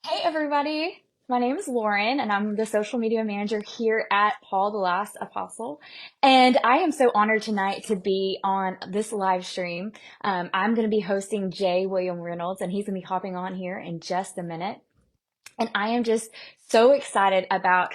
Hey everybody, my name is Lauren and I'm the social media manager here at Paul the Last Apostle. And I am so honored tonight to be on this live stream. I'm going to be hosting J William Reynolds and he's going to be hopping on here in just a minute. And I am just so excited about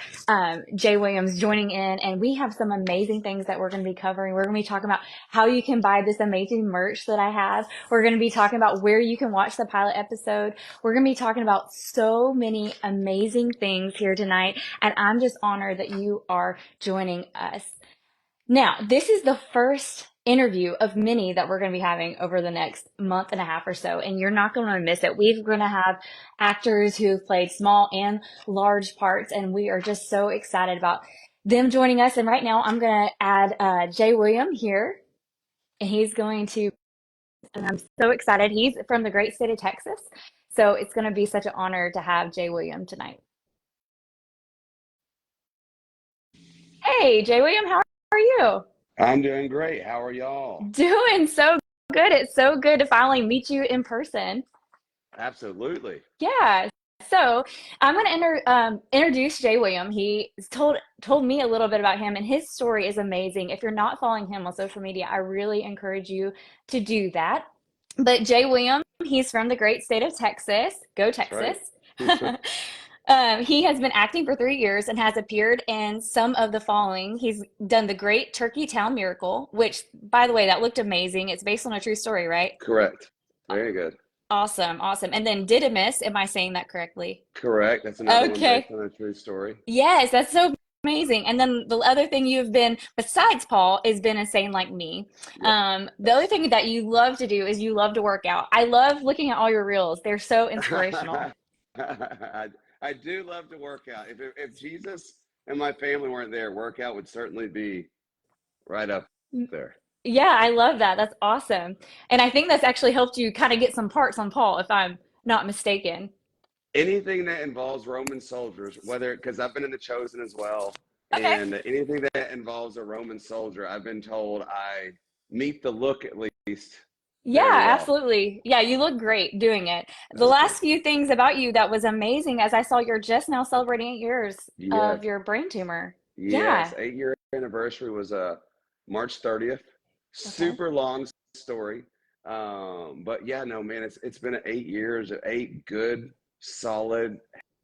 Jay Williams joining in. And we have some amazing things that we're going to be covering. We're going to be talking about how you can buy this amazing merch that I have. We're going to be talking about where you can watch the pilot episode. We're going to be talking about so many amazing things here tonight. And I'm just honored that you are joining us. Now, this is the first interview of many that we're going to be having over the next month and a half or so, and you're not going to miss it. We're going to have actors who've played small and large parts, and we are just so excited about them joining us. And right now, I'm going to add Jay William here, and and I'm so excited. He's from the great state of Texas, so it's going to be such an honor to have Jay William tonight. Hey, Jay William, how are you? I'm doing great. How are y'all? Doing so good. It's so good to finally meet you in person. Absolutely. Yeah. So I'm going to introduce Jay William. He told me a little bit about him, and his story is amazing. If you're not following him on social media, I really encourage you to do that. But Jay William, he's from the great state of Texas. Go That's right. Texas. He has been acting for 3 years and has appeared in some of the following. He's done The Great Turkey Town Miracle, which, by the way, that looked amazing. It's based on a true story, right? Correct. Very good. Awesome, awesome. And then Didymus, am I saying that correctly? Correct. That's another one based Okay. on a true story. Yes, that's so amazing. And then the other thing you've been, besides Paul, is been insane like me. Yep. The other thing that you love to do is you love to work out. I love looking at all your reels. They're so inspirational. I, I do love to work out. If Jesus and my family weren't there, workout would certainly be right up there. Yeah, I love that. That's awesome. And I think that's actually helped you kind of get some parts on Paul, if I'm not mistaken. Anything that involves Roman soldiers, whether because I've been in the Chosen as well, Okay. and anything that involves a Roman soldier, I've been told I meet the look at least very Yeah, well. absolutely. Yeah, you look great doing it. The Thank you. last few things about you that was amazing, as I saw you're just now celebrating 8 years Yes, of your brain tumor. yes. Yeah. 8 year anniversary was March 30th. Okay. Super long story. But yeah, no, man, it's been 8 years, 8 good, solid,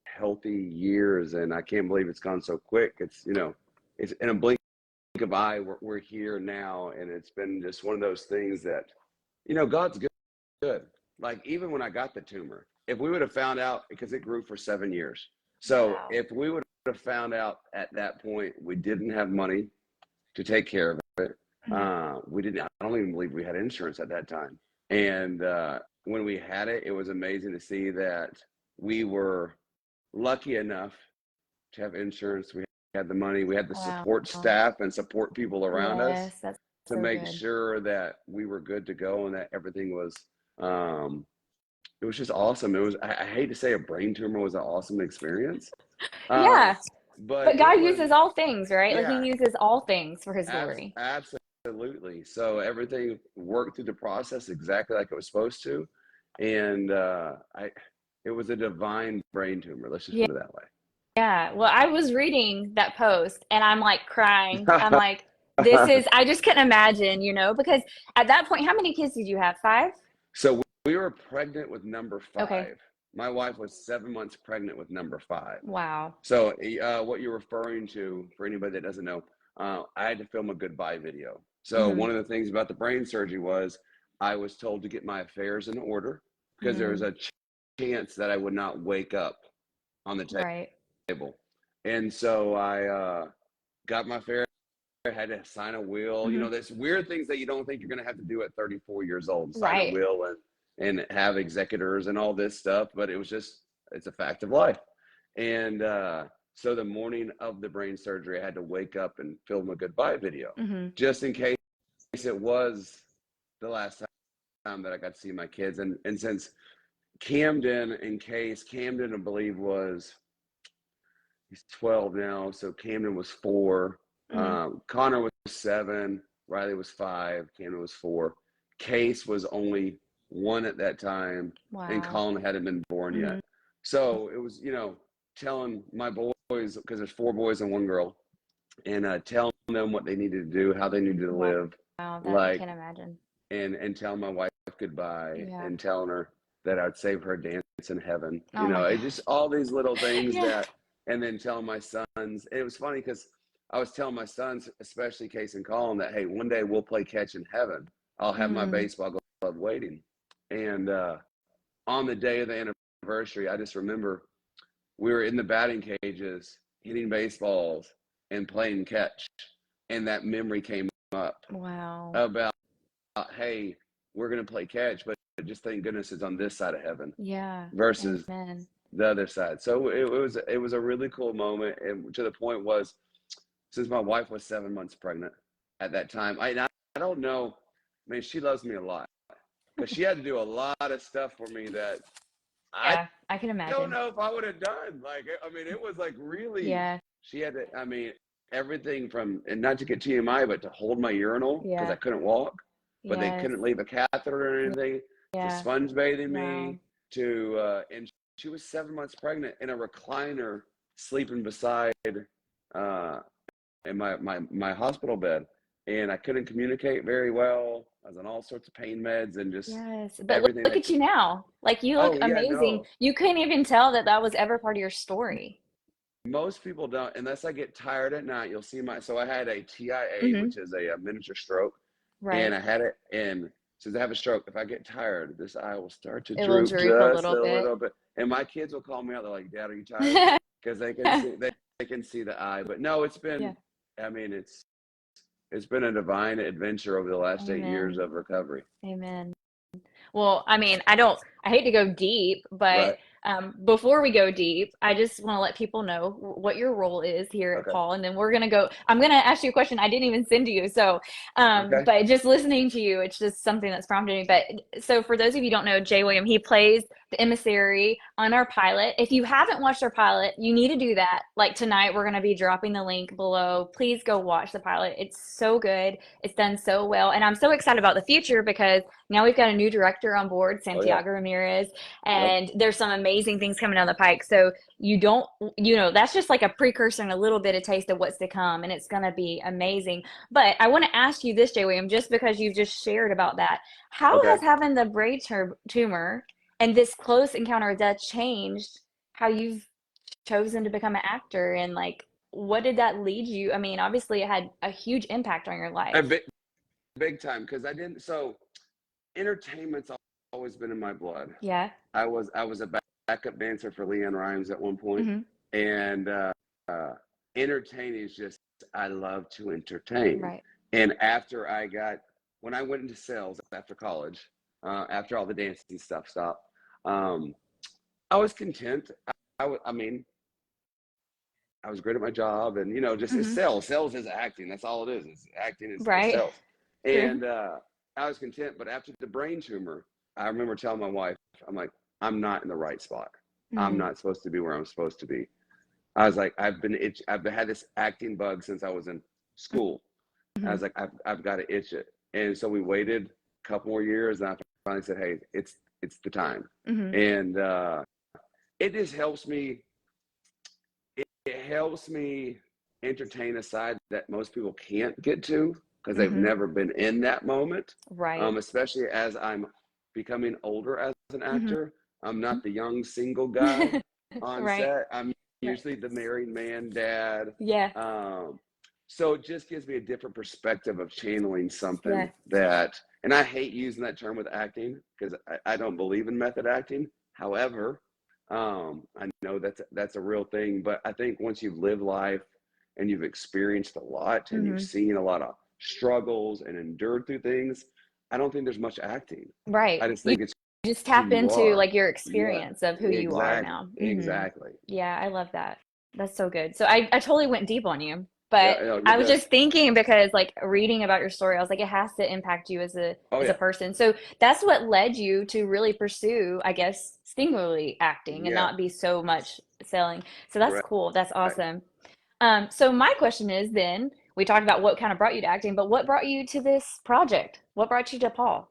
healthy years, and I can't believe it's gone so quick. It's in a blink of eye. We're here now, and it's been just one of those things that, God's good. Like even when I got the tumor, if we would have found out because it grew for 7 years. So Wow. if we would have found out at that point we didn't have money to take care of it, Mhm. we didn't. I don't even believe we had insurance at that time. And when we had it, it was amazing to see that we were lucky enough to have insurance. We had the money. We had the Wow. support staff and support people around us Yes, that's to so make good. sure that we were good to go and that everything was um, it was just awesome. It was, I hate to say a brain tumor was an awesome experience, um, Yeah, but but it God was, uses all things, right? Like he yeah, uses all things for his glory. absolutely. So everything worked through the process exactly like it was supposed to. And it was a divine brain tumor. Let's just Yeah. put it that Yeah. Well, I was reading that post and I'm like crying. I'm way. like, this is, I just couldn't imagine, because at that point, how many kids did you have? Five? So we were pregnant with number Okay. five. My wife was 7 months pregnant with number five. Wow. So what you're referring to, for anybody that doesn't know, I had to film a goodbye video. So Hmm. one of the things about the brain surgery was I was told to get my affairs in order because there was Mm, a chance that I would not wake up on the right. table. And so I got my affairs. I had to sign a will. Hmm. There's weird things that you don't think you're going to have to do at 34 years old, sign a Right. will and have executors and all this stuff. But it's a fact of life. And so the morning of the brain surgery, I had to wake up and film a goodbye video Hmm. just in case it was the last time that I got to see my kids. And since Camden, I believe, he's 12 now. So Camden was 4. Hmm. Connor was 7. Riley was 5. Camden was 4. Case was only 1 at that time. And Wow. Colin hadn't been born Hmm. yet. So it was, telling my boys, because there's four boys and one girl, and telling them what they needed to do, how they needed to Wow, live, that I like, can't imagine. and telling my wife goodbye, Yeah. and telling her that I'd save her a dance in heaven. Oh my It just gosh. all these little things Yeah. that, and then telling my sons. And it was funny because I was telling my sons, especially Case and Colin, that hey, one day we'll play catch in heaven. I'll have my Mm, baseball glove waiting. And on the day of the anniversary, I just remember we were in the batting cages hitting baseballs and playing catch, and that memory came up wow. about hey, we're going to play catch, but just thank goodness it's on this side of heaven Yeah. versus Amen. the other side. So it was a really cool moment, and to the point was, since my wife was 7 months pregnant at that time, I don't know, man, she loves me a lot because she had to do a lot of stuff for me that I Yeah, I can don't imagine. know if I would have done. Like, I mean, it was like really, Yeah. she had to, I mean, everything from, and not to get TMI, but to hold my urinal because I Yeah. couldn't walk, but they Yes. couldn't leave a catheter or anything, to Yeah. sponge bathing Wow. me, and she was 7 months pregnant in a recliner, sleeping beside, uh, in my hospital bed. And I couldn't communicate very well. I was on all sorts of pain meds and just Yes. But look, everything look that at could. you now. Like you look Oh, yeah, amazing. no. You couldn't even tell that that was ever part of your story. Most people don't, unless I get tired at night. You'll see so I had a TIA, Hmm. which is a miniature stroke, and Right. I had it. And since I have a stroke, if I get tired, this eye will start to It will droop droop a just little a bit. little bit. And my kids will call me out. They're like, "Dad, are you tired?" Because they can see the eye. But no, it's Yeah. been. I mean, it's been a divine adventure over the last 8 years Amen. of recovery. Amen. Well, I mean, I hate to go deep, but Right. before we go deep, I just want to let people know what your role is here at Okay. Paul, and then we're gonna go. I'm gonna ask you a question I didn't even send to you. So, Okay. but just listening to you, it's just something that's prompted me. But so for those of you who don't know, J William, he plays the emissary on our pilot. If you haven't watched our pilot, you need to do that. Like tonight, we're gonna be dropping the link below. Please go watch the pilot. It's so good. It's done so well, and I'm so excited about the future because now we've got a new director on board, Oh yeah. Santiago Ramirez, Yep. and there's some amazing things coming down the pike. So you don't, that's just like a precursor and a little bit of taste of what's to come, and it's going to be amazing. But I want to ask you this, Jay William, just because you've just shared about that. How has Okay. having the brain tumor and this close encounter with death changed how you've chosen to become an actor? And like, what did that lead you? I mean, obviously, it had a huge impact on your A life. big time because I didn't. So entertainment's always been in my blood. Yeah. I was a backup dancer for Leanne Rhymes at one point, Hmm. and uh, entertaining is just, I love to entertain. Right. And when I went into sales after college, after all the dancing stuff stopped, um, I was content. I mean, I was great at my job, and just as Hmm. sales. Sales is acting. That's all it is. It's acting is Right. sales. True. And I was content. But after the brain tumor, I remember telling my wife, I'm like, I'm not in the right spot. I'm Mm. not supposed to be where I'm supposed to be. I was like, I've had this acting bug since I was in school. I Hmm. was like, I've got to itch it. And so we waited a couple more years, and I finally said, hey, it's the time. Hmm. And it just helps me it helps me entertain a side that most people can't get to because they've Hmm. never been in that moment. Right. Especially as I'm becoming older as an Hmm. actor. I'm not the young single guy on Right. set. I'm Right. usually the married man, dad. Yeah. Um, so it just gives me a different perspective of channeling Yeah. something that, and I hate using that term with acting because I don't believe in method acting. However, I know that's a real thing, but I think once you've lived life and you've experienced a lot and you've Hmm. seen a lot of struggles and endured through things, I don't think there's much acting. I Right. just You think it's just who tap you into are. like your Yeah, experience of who you are exactly, now. Hmm. exactly. Yeah, I love that. That's so good. So I totally went deep on you, Yeah, but no, you're I was good. just thinking because like reading about your story, I was like, it has to impact you Oh as a yeah, person. So that's what led you to really pursue, I guess, singularly acting and yeah, not be so much selling. So that's correct. cool. That's awesome. So my question is then, we talked about what kind of brought you to acting, but what brought you to this project? What brought you to Paul?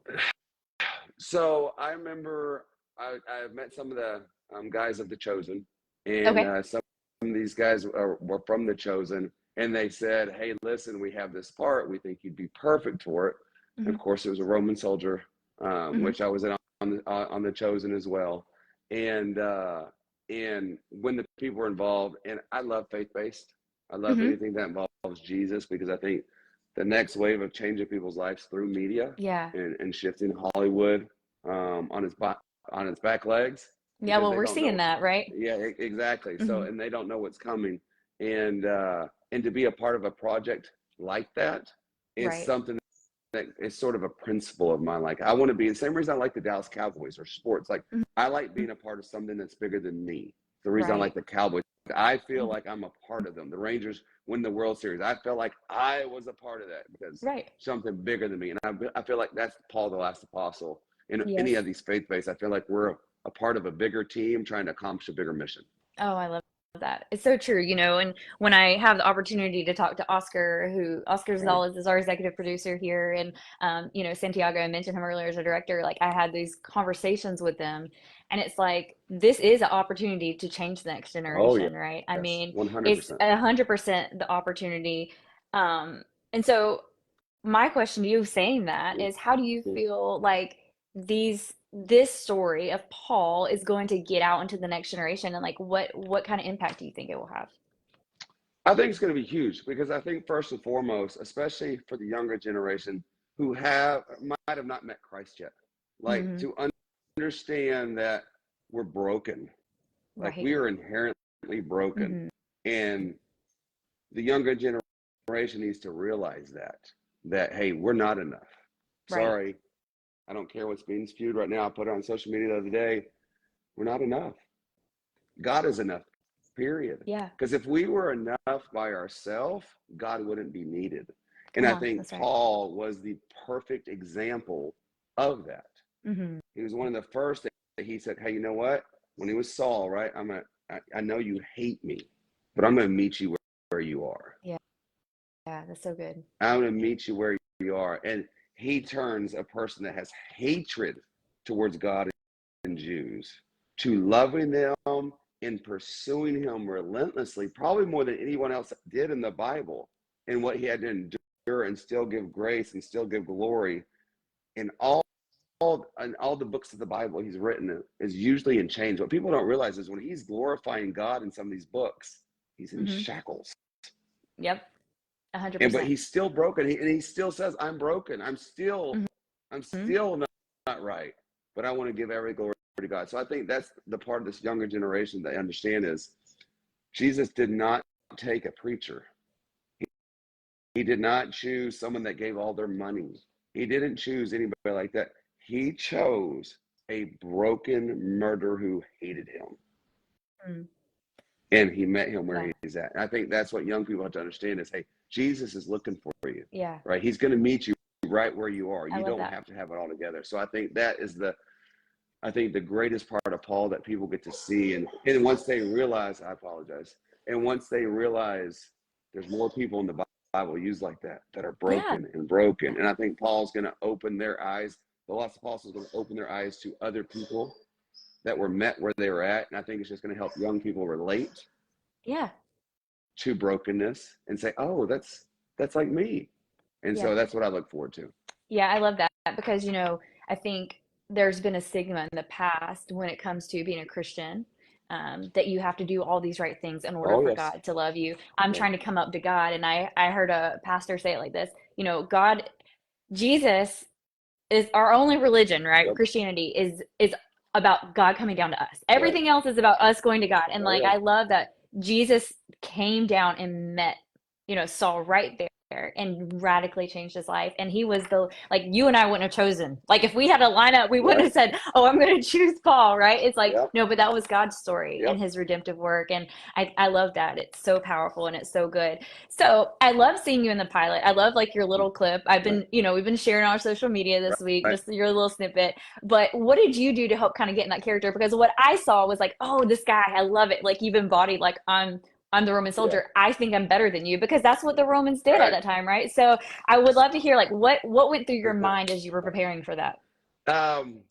So I remember I've met some of the guys of the Chosen, and Okay. some of these guys were from the Chosen, and they said, "Hey, listen, we have this part. We think you'd be perfect for it." And Hmm. of course, it was a Roman soldier, Hmm. which I was in on the Chosen as well. And when the people were involved, and I love faith based. I love Hmm. anything that involves Jesus because I think the next wave of changing people's lives through media Yeah. and shifting Hollywood on its back legs Yeah. because Well, they we're don't seeing know. that, right? Yeah, exactly. So Hmm. and they don't know what's coming, and to be a part of a project like that is Right. something that is sort of a principle of mine. Like I want to be the same reason I like the Dallas Cowboys or sports. Like I like Hmm. being a part of something that's bigger than me. The reason I like Right. the Cowboys, I feel Hmm. like I'm a part of them. The Rangers win the World Series. I felt like I was a part of that because Right. something bigger than me. And I feel like that's Paul the last apostle. In any Yes. of these faith based, I feel like we're a part of a bigger team trying to accomplish a bigger mission. Oh, I love that. It's so true, and when I have the opportunity to talk to Oscar, who Oscar Right. Zales is our executive producer here, and Santiago, I mentioned him earlier as a director, like I had these conversations with them, and it's like this is an opportunity to change the next Oh generation, right? I yes, mean, it's 100%. 100% the opportunity. And so my question to you saying that is how do you feel like this story of Paul is going to get out into the next generation, and like what kind of impact do you think it will have? I think it's going to be huge because I think first and foremost, especially for the younger generation who have might have not met Christ yet, like Hmm. to understand that we're broken, like Right. we are inherently broken, Hmm. and the younger generation needs to realize that hey, we're not enough. Right. Sorry, I don't care what's being spewed right now. I put it on social media the other day. We're not enough. God is enough, period. Yeah. Because if we were enough by ourselves, God wouldn't be needed. And Come I on. think That's right. Paul was the perfect example of that. Hmm. He was one of the first that he said, "Hey, you know what? When he was Saul, right? I know you hate me, but I'm gonna meet you where you are. Yeah. Yeah. That's so good. I'm gonna meet you where you are." And he turns a person that has hatred towards God and Jews to loving them and pursuing him relentlessly, probably more than anyone else did in the Bible, and what he had to endure and still give grace and still give glory. In all the books of the Bible he's written is usually in chains. What people don't realize is when he's glorifying God in some of these books, he's in Hmm. shackles. Yep. a hundred And but percent. he's still broken. And he still says, "I'm broken. I'm Hmm. still not right. But I want to give every glory to God." So I think that's the part of this younger generation they understand is Jesus did not take a preacher. He did not choose someone that gave all their money. He didn't choose anybody like that. He chose a broken murderer who hated him. Mm. And he met him where Yeah. he's at. And I think that's what young people have to understand is, hey, Jesus is looking for you, Yeah. right? He's going to meet you right where you are. I You love don't that. have to have it all together. So I think that is I think the greatest part of Paul that people get to see. And once they realize, I apologize. And once they realize there's more people in the Bible used like that are Yeah. broken and broken. And I think Paul's going to open their eyes. The lost apostles going to open their eyes to other people that were met where they were at. And I think it's just going to help young people relate Yeah. to brokenness and say, "Oh, that's like me." And Yeah. so that's what I look forward to. Yeah, I love that because, I think there's been a stigma in the past when it comes to being a Christian, that you have to do all these right things in order Oh for yes. God to love you. I'm Right. trying to come up to God, and I heard a pastor say it like this, God, Jesus is our only religion, right? Yep. Christianity is about God coming down to us. Right. Everything else is about us going to God. And Oh like yeah. I love that Jesus came down and met, Saul right there and radically changed his life. And he was the like you and I wouldn't have chosen. Like if we had a lineup, we wouldn't Yep. have said, "Oh, I'm going to choose Paul," right? It's like Yep. no, but that was God's story and Yep. his redemptive work. And I love that. It's so powerful and it's so good. So I love seeing you in the pilot. I love like your little clip. I've Right. been, we've been sharing on our social media this week, Right. just your little snippet. But what did you do to help kind of get in that character? Because what I saw was like, oh, this guy, I love it. Like you've embodied like I'm the Roman Yeah. soldier. I think I'm better than you because that's what the Romans did at Right. that time, right? So I would love to hear like what went through your mind as you were preparing for that. um,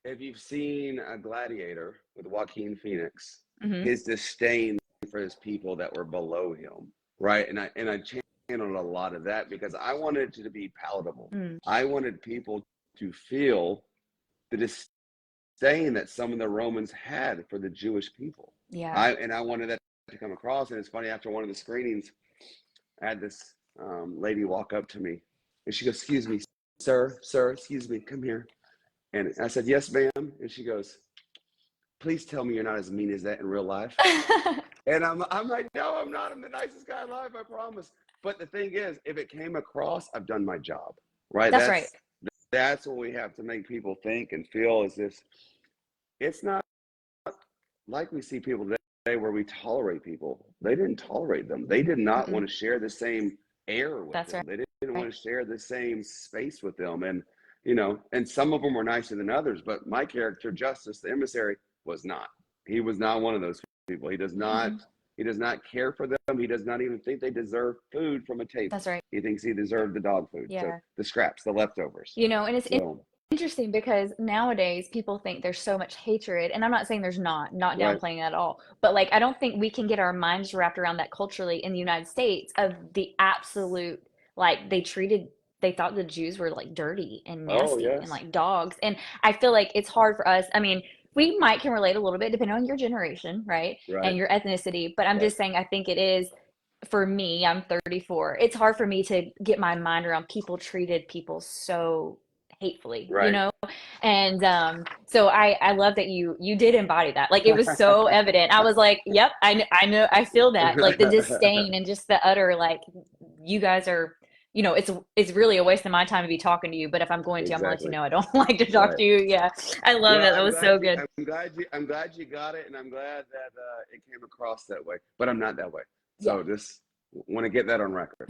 if you've seen a Gladiator with Joaquin Phoenix, Hmm. his disdain for his people that were below him, right? And I channeled a lot of that because I wanted it to be palatable. Mm, I wanted people to feel the disdain that some of the Romans had for the Jewish people. yeah. I wanted that to come across. And it's funny, after one of the screenings, I had this lady walk up to me, and she goes, "Excuse me, sir, excuse me, come here." And I said, "Yes, ma'am." And she goes, "Please tell me you're not as mean as that in real life." And I'm like, "No, I'm not. I'm the nicest guy alive, I promise." But the thing is, if it came across, I've done my job, right? That's right. That's what we have to make people think and feel is this. It's not like we see people today where we tolerate people. They didn't tolerate them. They did not Mm-mm. want to share the same air with That's them. They didn't right. want to share the same space with them. And and some of them were nicer than others. But my character, Justice, the emissary, was not. He was not one of those people. He does not. Hmm. He does not care for them. He does not even think they deserve food from a table. That's right. He thinks he deserved the dog food, so Yeah. the scraps, the leftovers. And it's So interesting because nowadays people think there's so much hatred, and I'm not saying there's not right. downplaying that at all, but like I don't think we can get our minds wrapped around that culturally in the United States of the absolute like they thought the Jews were like dirty and Oh nasty and yes. like dogs. And I feel like it's hard for us. I mean, we might can relate a little bit depending on your generation, right? Right. And your ethnicity, but I'm Right. just saying I think it is for me, I'm 34. It's hard for me to get my mind around people treated people so hatefully, Right. And so I love that you did embody that. Like it was so evident. I was like, yep, I know, I feel that. Like the disdain and just the utter like you guys are, it's really a waste of my time to be talking to you. But if I'm going to, I'm gonna let you Exactly. know I don't like to talk Right. to you. Yeah, I love Well, that. That was so good. I'm glad you got it, and I'm glad that it came across that way. But I'm not that way. Yeah. So just want to get that on record.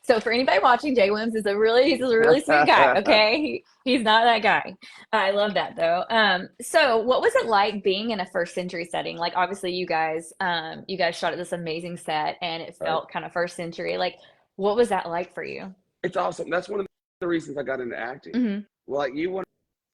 So for anybody watching, Jay Williams is he's a really sweet guy. Okay, he's not that guy. I love that though. So what was it like being in a first century setting? Like obviously you guys shot at this amazing set and it Right. felt kind of first century. Like what was that like for you? It's awesome. That's one of the reasons I got into acting. Hmm. Like you want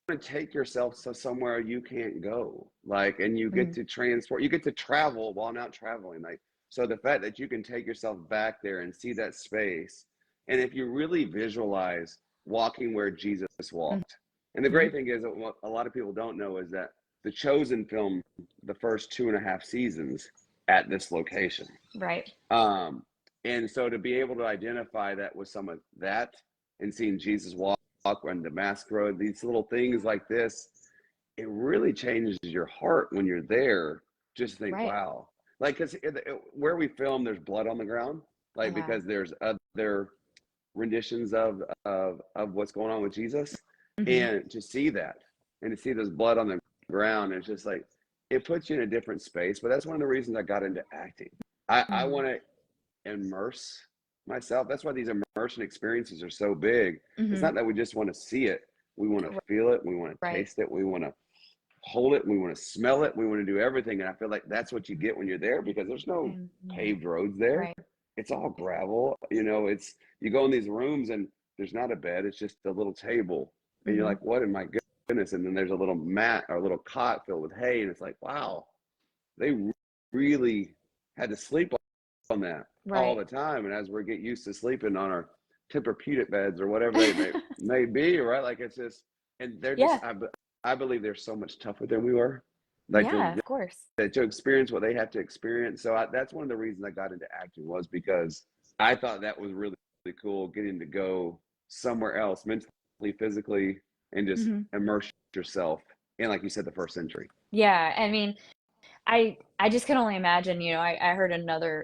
to take yourself to somewhere you can't go, like, and you get Hmm. to transport, you get to travel while not traveling, like, so the fact that you can take yourself back there and see that space, and if you really visualize walking where Jesus walked. And the Hmm. great thing is that what a lot of people don't know is that the Chosen film the first 2.5 seasons at this location. Right. um and so to be able to identify that with some of that and seeing Jesus walk on Damascus Road, these little things like this, it really changes your heart when you're there. Just think, Right. wow, like because where we film, there's blood on the ground, like Yeah. because there's other renditions of what's going on with Jesus, Hmm. and to see that and to see this blood on the ground, it's just like it puts you in a different space. But that's one of the reasons I got into acting. I Hmm. want to immerse myself. That's why these immersion experiences are so big. It's Hmm. not that we just want to see it. We want to feel it. We want to Right. taste it. We want to hold it. We want to smell it. We want to do everything. And I feel like that's what you get when you're there because there's no Hmm. paved roads there. Right. It's all gravel. It's you go in these rooms and there's not a bed. It's just a little table. And you're Hmm. like, what in my goodness? And then there's a little mat or a little cot filled with hay. And it's like, wow, they really had to sleep on that all Right. the time. And as we get used to sleeping on our Tempur-Pedic beds or whatever they may be, right? Like it's just, and they're just, Yeah. I believe they're so much tougher than we were. Like Yeah, of course. to experience what they have to experience. So that's one of the reasons I got into acting was because I thought that was really, really cool, getting to go somewhere else mentally, physically, and just Hmm. immerse yourself in, like you said, the first century. Yeah, I mean, I just can only imagine, I heard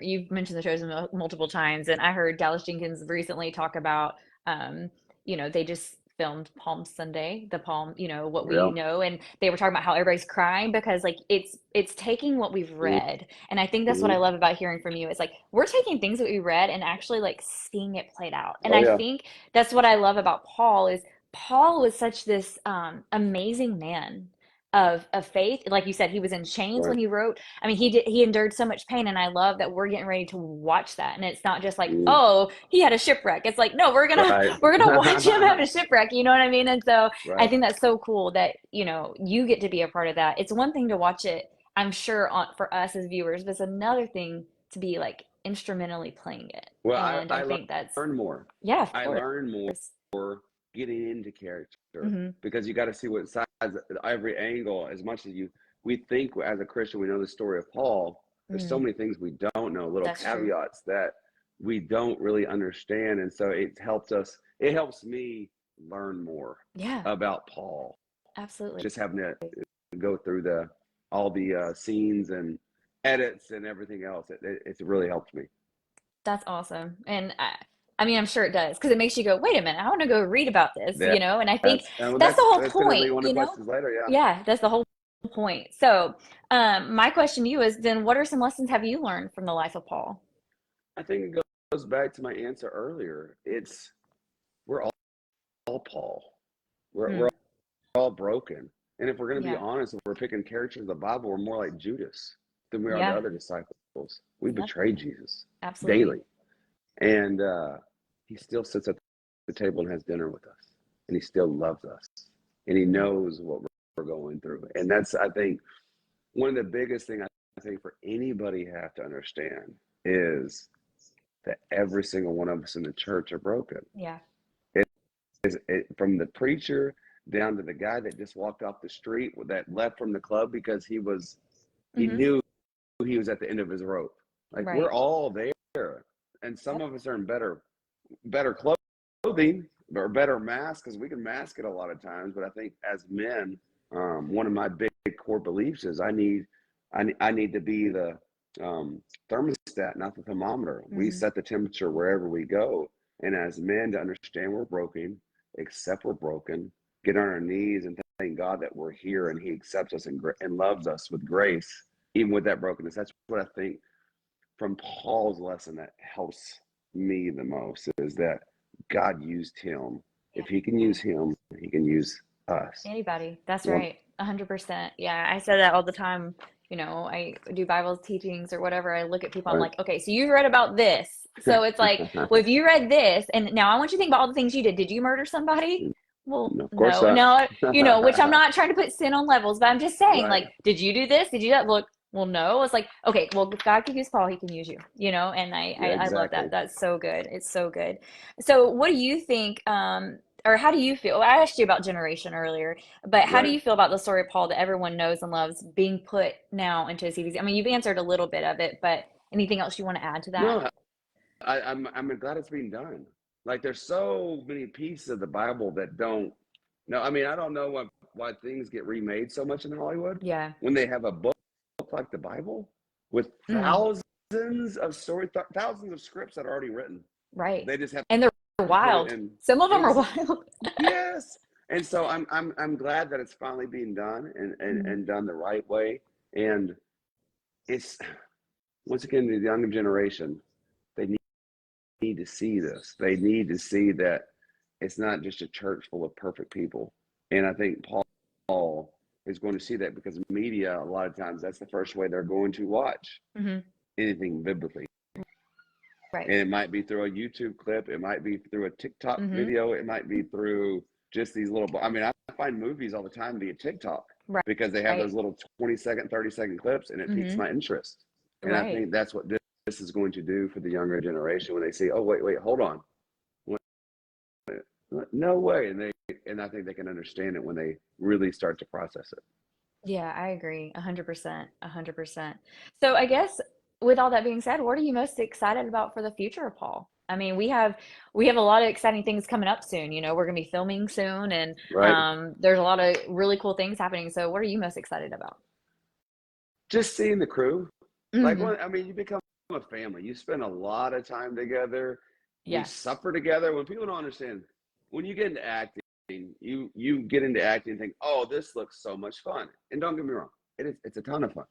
you've mentioned the shows multiple times, and I heard Dallas Jenkins recently talk about, they just filmed Palm Sunday, the Palm, what we Yeah. know, and they were talking about how everybody's crying because like it's taking what we've read, and I think that's what I Mm-hmm. love about hearing from you. It's like we're taking things that we read and actually like seeing it played out, and Oh I yeah. think that's what I love about Paul is Paul was such this amazing man of faith. Like you said, he was in chains when Right. he wrote. I mean, he endured so much pain, and I love that we're getting ready to watch that. And it's not just like, Mm, oh, he had a shipwreck. It's like, no, right. we're gonna watch him have a shipwreck. You know what I mean? And so I Right. think that's so cool that, you get to be a part of that. It's one thing to watch it, I'm sure, for us as viewers, but it's another thing to be like instrumentally playing it. Well, And I I think that's, learned more. yeah, of I course. learned more getting into character Hmm. because you got to see what sides, every angle. As much as we think as a Christian, we know the story of Paul. There's so Mm, many things we don't know, little that's true. caveats that we don't really understand, and so it helps us. It helps me learn more Yeah, about Paul. absolutely. Just having to go through the all the scenes and edits and everything else. It's really helped me. That's awesome. And I mean, I'm sure it does because it makes you go, wait a minute, I want to go read about this, Yeah, And I think that's the whole that's going to be point, one of the questions later. Yeah. Yeah, that's the whole point. So, my question to you is then what are some lessons have you learned from the life of Paul? I think it goes back to my answer earlier. It's we're all Paul. We're Hmm. all broken. And if we're going to be Yeah. honest, if we're picking characters of the Bible, we're more like Judas than we are the Yeah. other disciples. We Yep. betrayed Jesus Absolutely. daily, and he still sits at the table and has dinner with us, and he still loves us, and he Hmm. knows what we're going through. And that's, I think, one of the biggest thing I think for anybody have to understand is that every single one of us in the church are broken. Yeah. From the preacher down to the guy that just walked off the street that left from the club because he Hmm. knew he was at the end of his rope. Like we're Right. all there, and some Yep. of us are in better clothing or better masks because we can mask it a lot of times. But I think as men, one of my big core beliefs is I need to be the thermostat, not the thermometer. We Hmm. set the temperature wherever we go, and as men, to understand we're broken, accept we're broken, get on our knees and thank God that we're here and He accepts us and loves us with grace, even with that brokenness. That's what I think from Paul's lesson that helps me the most is that God used him. If He can Yeah. use him, He can use us. Anybody. That's One, right. 100%. Yeah, I say that all the time. I do Bible teachings or whatever. I look at people, I'm right? like, okay, so you read about this. So it's like, well, if you read this, and now I want you to think about all the things you did. Did you murder somebody? Well, No, of course no, not. no, which I'm not trying to put sin on levels, but I'm just saying, Right, like, did you do this? Did you that? Look, well, no. It's like, okay, well, if God can use Paul, he can use you, and yeah, I love exactly. that. That's so good. It's so good. So what do you think, or how do you feel? I asked you about generation earlier, but how do Right. you feel about the story of Paul that everyone knows and loves being put now into a CBC? I mean, you've answered a little bit of it, but anything else you want to add to that? No, I'm glad it's being done. Like there's so many pieces of the Bible that don't. No, I mean I don't know why things get remade so much in Hollywood Yeah. when they have a book like the Bible with Mm, thousands of scripts that are already written. right. They just have And they're to put it wild. in. Some of them are Ex- wild. yes, and so I'm glad that it's finally being done Mhm. and done the right way. And it's once again the younger generation. They need to see this. They need to see that it's not just a church full of perfect people. And I think Paul is going to see that because media, a lot of times, that's the first way they're going to watch Mhm. anything biblically. Right. And it might be through a YouTube clip, it might be through a TikTok Mhm. video, it might be through just these little. I mean, I find movies all the time via TikTok Right. because they have Right. those little 20-second, 30-second clips, and it piques Mhm. my interest. And I Right. think that's what this is going to do for the younger generation when they see, oh, wait, hold on. No way. And I think they can understand it when they really start to process it. Yeah, I agree. 100%. 100%. So I guess with all that being said, what are you most excited about for the future of Paul? I mean, we have a lot of exciting things coming up soon. We're gonna be filming soon, and Right? there's a lot of really cool things happening. So what are you most excited about? Just seeing the crew. Like Hmm. when I mean you become a family. You spend a lot of time together. We Yeah. suffer together. When people don't understand, when you get into acting, you get into acting and think, oh, this looks so much fun. And don't get me wrong, it's a ton of fun.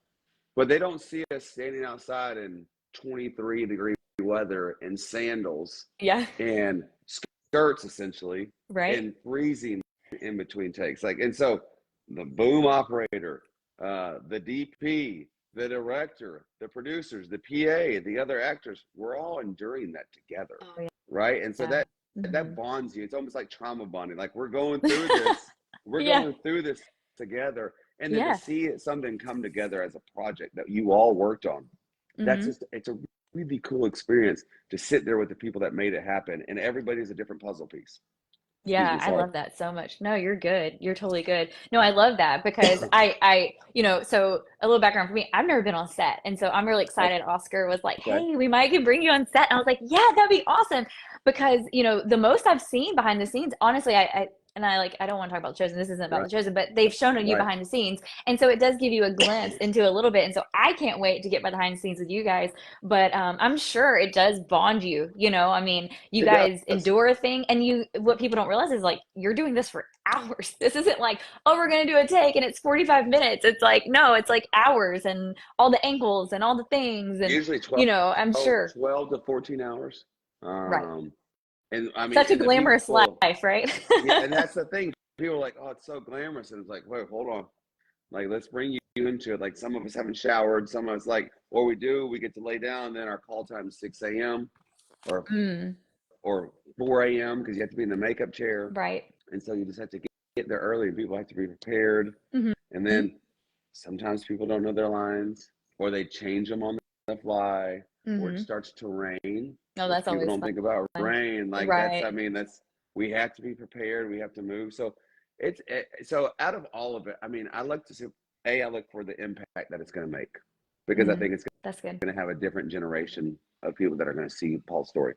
But they don't see us standing outside in 23-degree weather in sandals Yeah. and skirts essentially Right. and freezing in between takes. Like, and so the boom operator, the DP, the director, the producers, the PA, the other actors, we're all enduring that together, Oh yeah. right? And so Yeah. that Hmm. bonds you. It's almost like trauma bonding. Like we're Yeah. going through this together, and then to Yeah. see something come together as a project that you all worked on, that's Hmm. just it's a really cool experience to sit there with the people that made it happen, and everybody's a different puzzle piece. Excuse Yeah, me, I sorry. love that so much. No, you're good. You're totally good. No, I love that because so a little background for me, I've never been on set. And so I'm really excited. Oscar was like, Okay. "Hey, we might can bring you on set." And I was like, "Yeah, that'd be awesome." Because, the most I've seen behind the scenes, honestly, I don't want to talk about the Chosen. This isn't about the Right. Chosen, but they've shown you Right. behind the scenes. And so it does give you a glimpse into a little bit. And so I can't wait to get behind the scenes with you guys. But I'm sure it does bond you, I mean, you It guys does. endure a thing, and what people don't realize is like you're doing this for hours. This isn't like, oh, we're gonna do a take and it's 45 minutes. It's like, no, it's like hours and all the angles and all the things, and Usually 12, I'm sure. 12 to 14 hours. Right. Um, and I mean, Such a and the glamorous people, life, right? yeah, and that's the thing. People are like, oh, it's so glamorous. And it's like, wait, hold on. Like, let's bring you into it. Like, some of us haven't showered. Some of us, like, what we do, we get to lay down. Then our call time is 6 a.m. or Mm, or 4 a.m. because you have to be in the makeup chair. right. And so you just have to get there early, and people have to be prepared. And Hmm. then sometimes people don't know their lines, or they change them on the fly, or it Hmm. starts to rain, No, which that's people always don't think about fun. rain. Like that's, I Right. mean, that's we have to be prepared. We have to move. So so out of all of it, I mean, I like to see. I look for the impact that it's going to make because I Hmm. think it's That's good. going to have a different generation of people that are going to see Paul's story.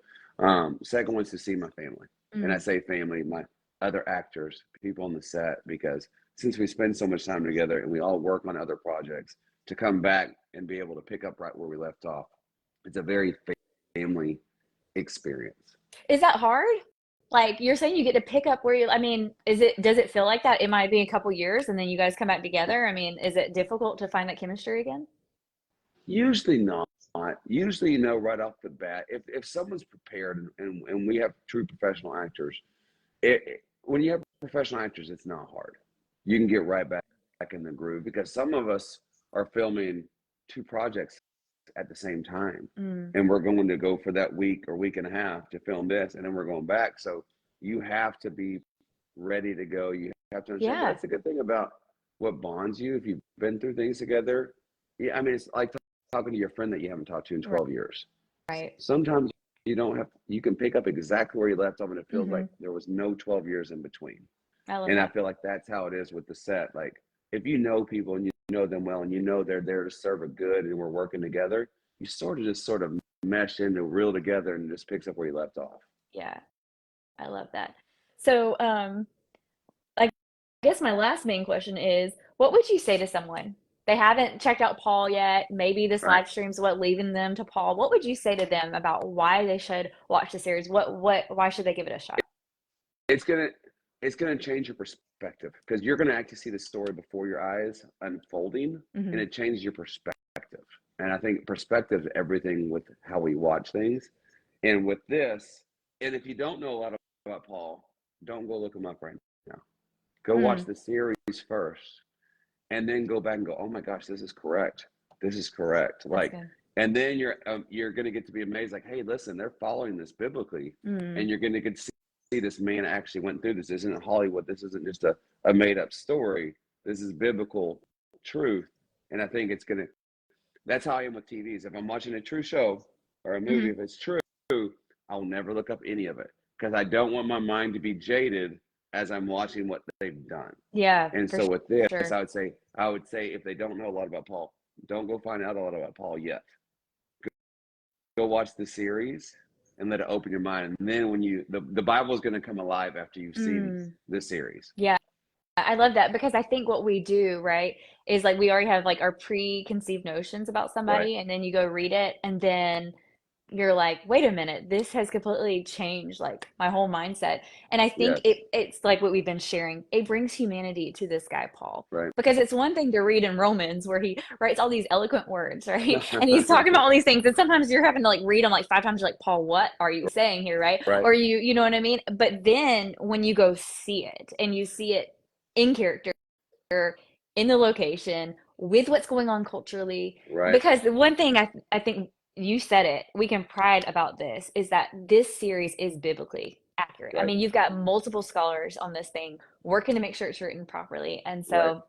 Second one is to see my family, and I Mm. say family, my other actors, people on the set, because since we spend so much time together and we all work on other projects, to come back and be able to pick up right where we left off, it's a very family experience. Is that hard? Like you're saying you get to pick up where I mean, does it feel like that? It might be a couple years and then you guys come back together. I mean, is it difficult to find that chemistry again? Usually not. Usually, right off the bat, if someone's prepared and we have true professional actors, when you have professional actors, it's not hard. You can get back in the groove because some of us are filming two projects at the same time, Mm. and we're going to go for that week or week and a half to film this, and then we're going back. So you have to be ready to go. You have to understand. But Yeah. that's the good thing about what bonds you if you've been through things together. Yeah, I mean, it's like talking to your friend that you haven't talked to in Right. 12 years. Right. Sometimes you don't have, you can pick up exactly where you left off, and it feels like Hmm. there was no 12 years in between. I love And I that. feel like that's how it is with the set. Like, if you know people and you know them well and you know they're there to serve a good and we're working together, you sort of mesh into real together, and it just picks up where you left off. Yeah. I love that. So, I guess my last main question is, what would you say to someone? They haven't checked out Paul yet. Maybe this Right. live stream's what leading them to Paul. What would you say to them about why they should watch the series? Why should they give it a shot? It's gonna it's gonna change your perspective because you're gonna actually see the story before your eyes unfolding, and Hmm. it changes your perspective. And I think perspective is everything with how we watch things. And with this, and if you don't know a lot about Paul, don't go look him up right now. Go watch Mm, the series first, and then go back and go, oh my gosh, this is correct. This is correct. that's Like, good. and then you're going to get to be amazed. Like, hey, listen, they're following this biblically, Mm, and you're going to get to see this man actually went through this. This isn't Hollywood. This isn't just a made up story. This is biblical truth. And I think it's going to. That's how I am with TVs. If I'm watching a true show or a movie, hmm. if it's true, I'll never look up any of it because I don't want my mind to be jaded as I'm watching what they've done. Yeah, And for so with this, sure. I would say if they don't know a lot about Paul, don't go find out a lot about Paul yet. Go watch the series and let it open your mind. And then when the Bible is going to come alive after you've seen Mm, the series. yeah. I love that because I think what we do, right, is like we already have like our preconceived notions about Right. somebody, and then you go read it, and then you're like, wait a minute, this has completely changed like my whole mindset. And I think Yes. it's like what we've been sharing. It brings humanity to this guy, Paul. Right. Because it's one thing to read in Romans where he writes all these eloquent words, right? And he's talking about all these things. And sometimes you're having to like read them like five times. You're like, Paul, what are you saying here, right? Right. Or you know what I mean? But then when you go see it and you see it in character, in the location with what's going on culturally. Right, Because the one thing I think you said it, we can pride about this is that this series is biblically accurate. I right, mean, you've got multiple scholars on this thing working to make sure it's written properly. And right. so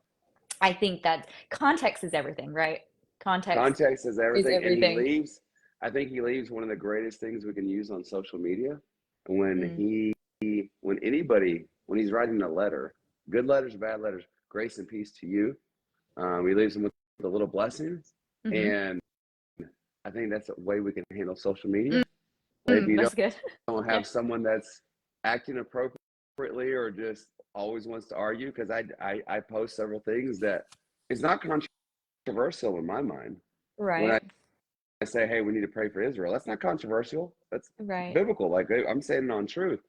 I think that context is everything, right? Context Context is is everything, and he everything. leaves. I think he leaves one of the greatest things we can use on social media when Mm, when anybody, when he's writing a letter, good letters, bad letters, grace and peace to you. He leaves them with a little blessing, hmm and I think that's a way we can handle social media. mm, If you that's good. don't Yeah. have someone that's acting appropriately or just always wants to argue, because I post several things that it's not controversial in my mind. When Right. I say, hey, we need to pray for Israel, that's not controversial. That's Right. biblical. Like I'm saying it on truth.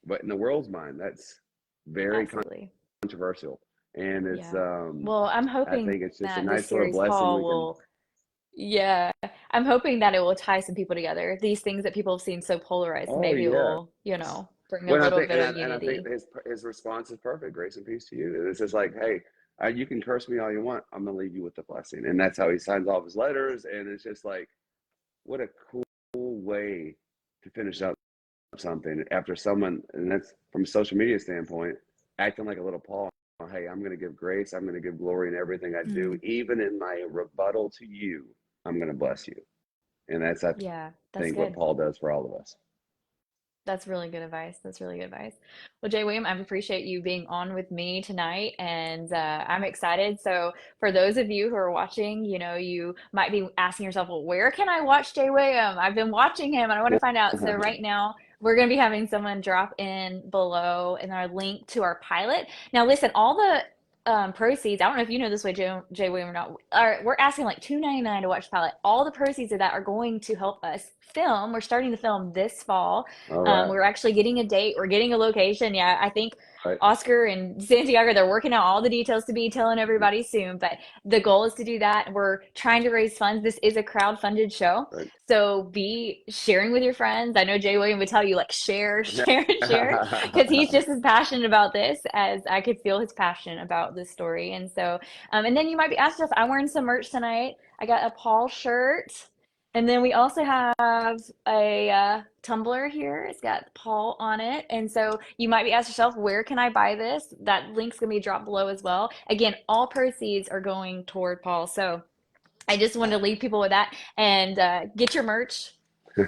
But in the world's mind, that's very Absolutely. controversial. And it's, Yeah. Well, I'm I hoping think it's just a that this nice little series, blessing Paul, we can. will, yeah, I'm hoping that it will tie some people together. These things that people have seen so polarized, Oh, maybe it yes. will, bring a Well, I little think, bit of and I think unity. his response is perfect. Grace and peace to you. It's just like, hey, you can curse me all you want. I'm gonna leave you with the blessing, and that's how he signs all of his letters. And it's just like, what a cool way to finish up something after someone, and that's from a social media standpoint, acting like a little Paul. Hey, I'm gonna give grace. I'm gonna give glory in everything I do, Mm, even in my rebuttal to you. I'm gonna bless you, and that's I yeah, that's think what good. Paul does for all of us. That's really good advice. That's really good advice. Well, Jay William, I appreciate you being on with me tonight, and I'm excited. So, for those of you who are watching, you might be asking yourself, well, where can I watch Jay William? I've been watching him, and I want to find out. So, right now, we're going to be having someone drop in below in our link to our pilot. Now, listen, all the proceeds, I don't know if you know this way, Jay William, or not. We're asking like $2.99 to watch the pilot. All the proceeds of that are going to help us film. We're starting to film this fall. All right, We're actually getting a date. We're getting a location. Yeah, I think right. Oscar and Santiago, they're working out all the details to be telling everybody soon. But the goal is to do that. We're trying to raise funds. This is a crowd-funded show. Right. So be sharing with your friends. I know Jay William would tell you like share, share, share, because he's just as passionate about this as I could feel his passion about this story. And so, and then you might be asking us, I'm wearing some merch tonight. I got a Paul shirt. And then we also have a tumbler here. It's got Paul on it. And so you might be asking yourself, where can I buy this? That link's going to be dropped below as well. Again, all proceeds are going toward Paul. So I just wanted to leave people with that and get your merch,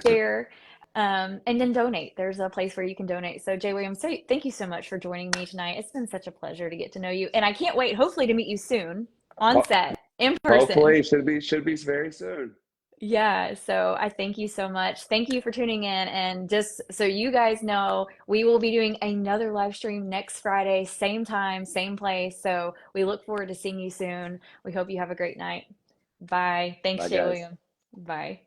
share, and then donate. There's a place where you can donate. So, Jay Williams, so thank you so much for joining me tonight. It's been such a pleasure to get to know you. And I can't wait, hopefully, to meet you soon on set in person. Hopefully, should be very soon. Yeah, so I thank you so much. Thank you for tuning in. And just so you guys know, we will be doing another live stream next Friday, same time, same place. So we look forward to seeing you soon. We hope you have a great night. Bye. Thanks, Bye, Jay guys. William. Bye.